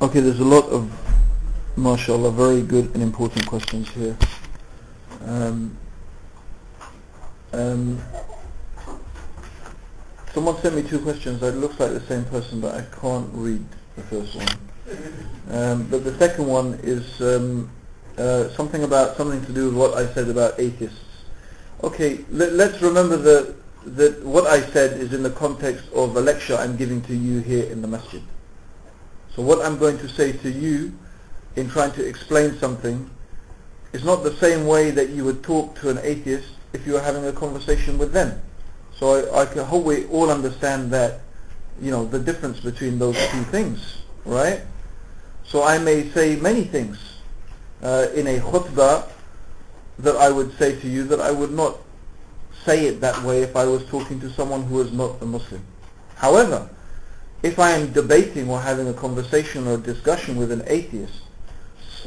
Okay, there's a lot of, mashallah, very good and important questions here. Someone sent me two questions. It looks like the same person, but I can't read the first one. But the second one is something to do with what I said about atheists. Okay, let's remember that what I said is in the context of a lecture I'm giving to you here in the masjid. So what I'm going to say to you in trying to explain something is not the same way that you would talk to an atheist if you were having a conversation with them. So I hope we all understand that, the difference between those two things, right? So I may say many things in a khutbah that I would say to you that I would not say it that way if I was talking to someone who is not a Muslim. However, if I am debating or having a conversation or a discussion with an atheist,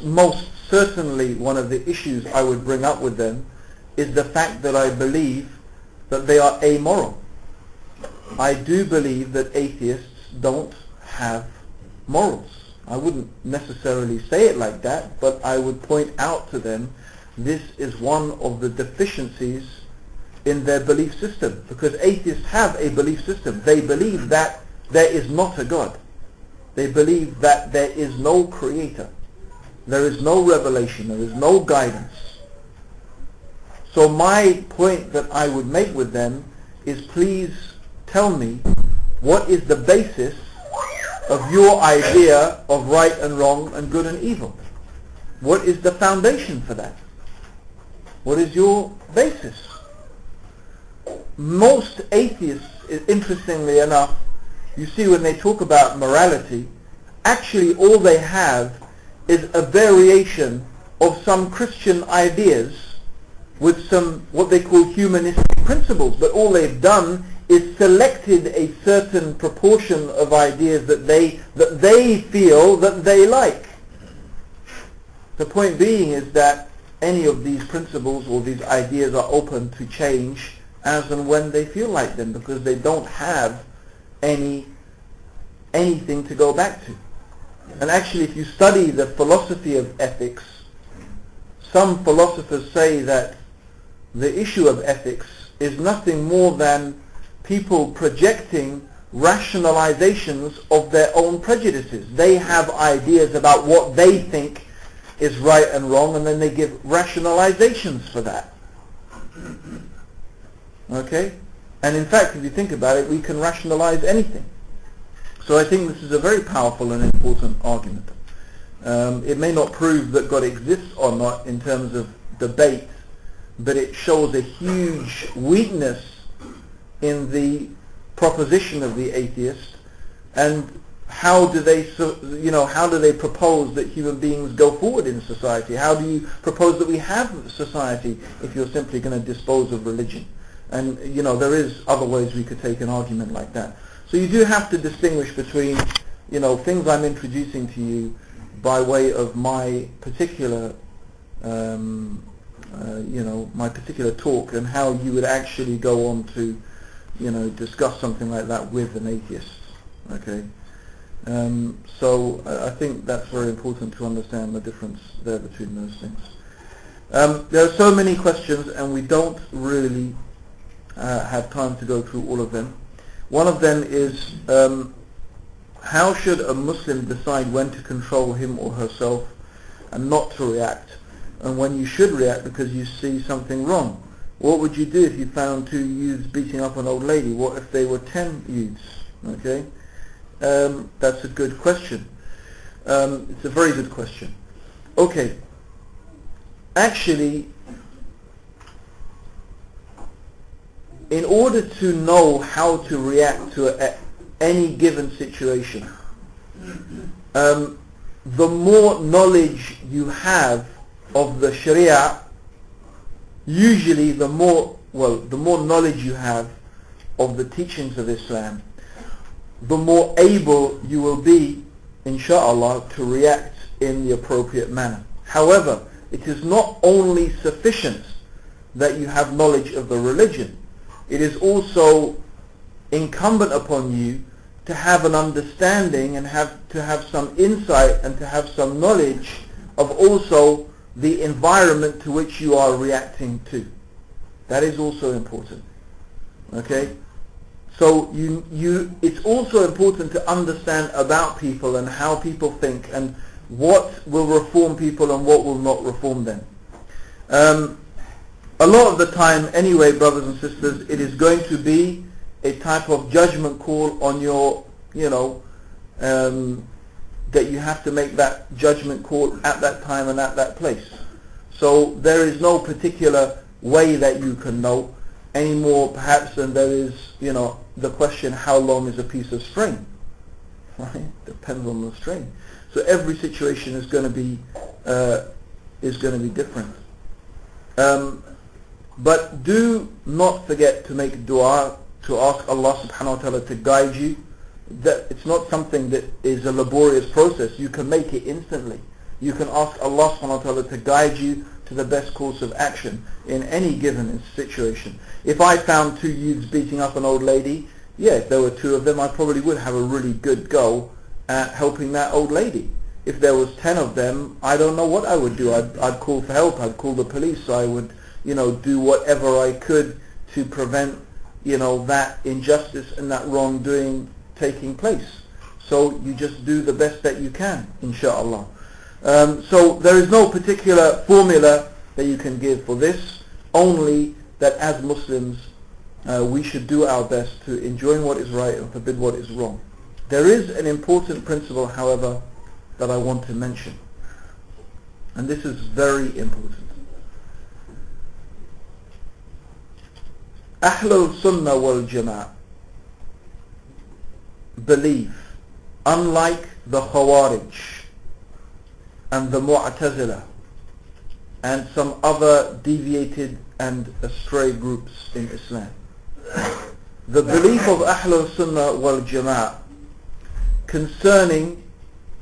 most certainly one of the issues I would bring up with them is the fact that I believe that they are amoral. I do believe that atheists don't have morals. I wouldn't necessarily say it like that, but I would point out to them this is one of the deficiencies in their belief system, because atheists have a belief system. They believe that there is not a God. They believe that there is no creator. There is no revelation. There is no guidance. So my point that I would make with them is, please tell me what is the basis of your idea of right and wrong and good and evil. What is the foundation for that? What is your basis? Most atheists, interestingly enough, you see when they talk about morality, actually all they have is a variation of some Christian ideas with some what they call humanistic principles, but all they've done is selected a certain proportion of ideas that they feel that they like. The point being is that any of these principles or these ideas are open to change as and when they feel like them, because they don't have anything to go back to. And actually, if you study the philosophy of ethics, some philosophers say that the issue of ethics is nothing more than people projecting rationalizations of their own prejudices. They have ideas about what they think is right and wrong, and then they give rationalizations for that. Okay? And in fact, if you think about it, we can rationalize anything. So I think this is a very powerful and important argument. It may not prove that God exists or not in terms of debate, but it shows a huge weakness in the proposition of the atheist. And how do they propose that human beings go forward in society? How do you propose that we have society if you're simply going to dispose of religion? And there is other ways we could take an argument like that. So you do have to distinguish between things I'm introducing to you by way of my particular my particular talk, and how you would actually go on to discuss something like that with an atheist. Okay. So I think that's very important to understand the difference there between those things. There are so many questions, and we don't really have time to go through all of them. One of them is, how should a Muslim decide when to control him or herself and not to react, and when you should react because you see something wrong? What would you do if you found 2 youths beating up an old lady? What if they were 10 youths? Okay, that's a good question. It's a very good question. Okay, actually, in order to know how to react to any given situation, the more knowledge you have of the Sharia, usually the more knowledge you have of the teachings of Islam, the more able you will be, inshallah, to react in the appropriate manner. However, it is not only sufficient that you have knowledge of the religion, it is also incumbent upon you to have an understanding and to have some insight and to have some knowledge of also the environment to which you are reacting to. That is also important. Okay? So it's also important to understand about people and how people think and what will reform people and what will not reform them. A lot of the time anyway, brothers and sisters, it is going to be a type of judgment call on your, that you have to make that judgment call at that time and at that place. So there is no particular way that you can know any more perhaps than there is, the question, how long is a piece of string? Right? Depends on the string. So every situation is going to be different. But do not forget to make dua, to ask Allah subhanahu wa ta'ala to guide you. That it's not something that is a laborious process. You can make it instantly. You can ask Allah subhanahu wa ta'ala to guide you to the best course of action in any given situation. If I found two youths beating up an old lady, if there were two of them, I probably would have a really good go at helping that old lady. If there was 10 of them, I don't know what I would do. I'd call for help. I'd call the police. I would, do whatever I could to prevent, that injustice and that wrongdoing taking place. So you just do the best that you can, inshallah. So there is no particular formula that you can give for this, only that as Muslims we should do our best to enjoin what is right and forbid what is wrong. There is an important principle, however, that I want to mention, and this is very important. Ahlul Sunnah wal Jama'ah believe, unlike the Khawarij and the Mu'tazila and some other deviated and astray groups in Islam, the belief of Ahlul Sunnah wal Jama'ah concerning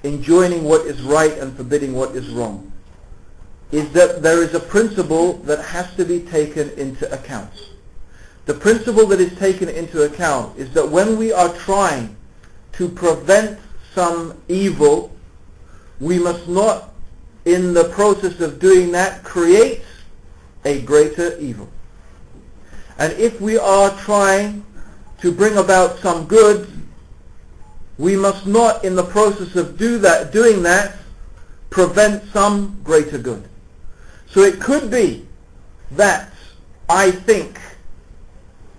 enjoining what is right and forbidding what is wrong is that there is a principle that has to be taken into account. The principle that is taken into account is that when we are trying to prevent some evil, we must not, in the process of doing that, create a greater evil. And if we are trying to bring about some good, we must not, in the process of doing that, prevent some greater good. So it could be that I think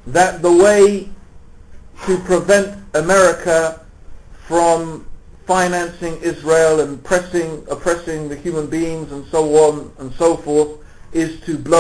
that the way to prevent America from financing Israel and oppressing the human beings and so on and so forth is to blow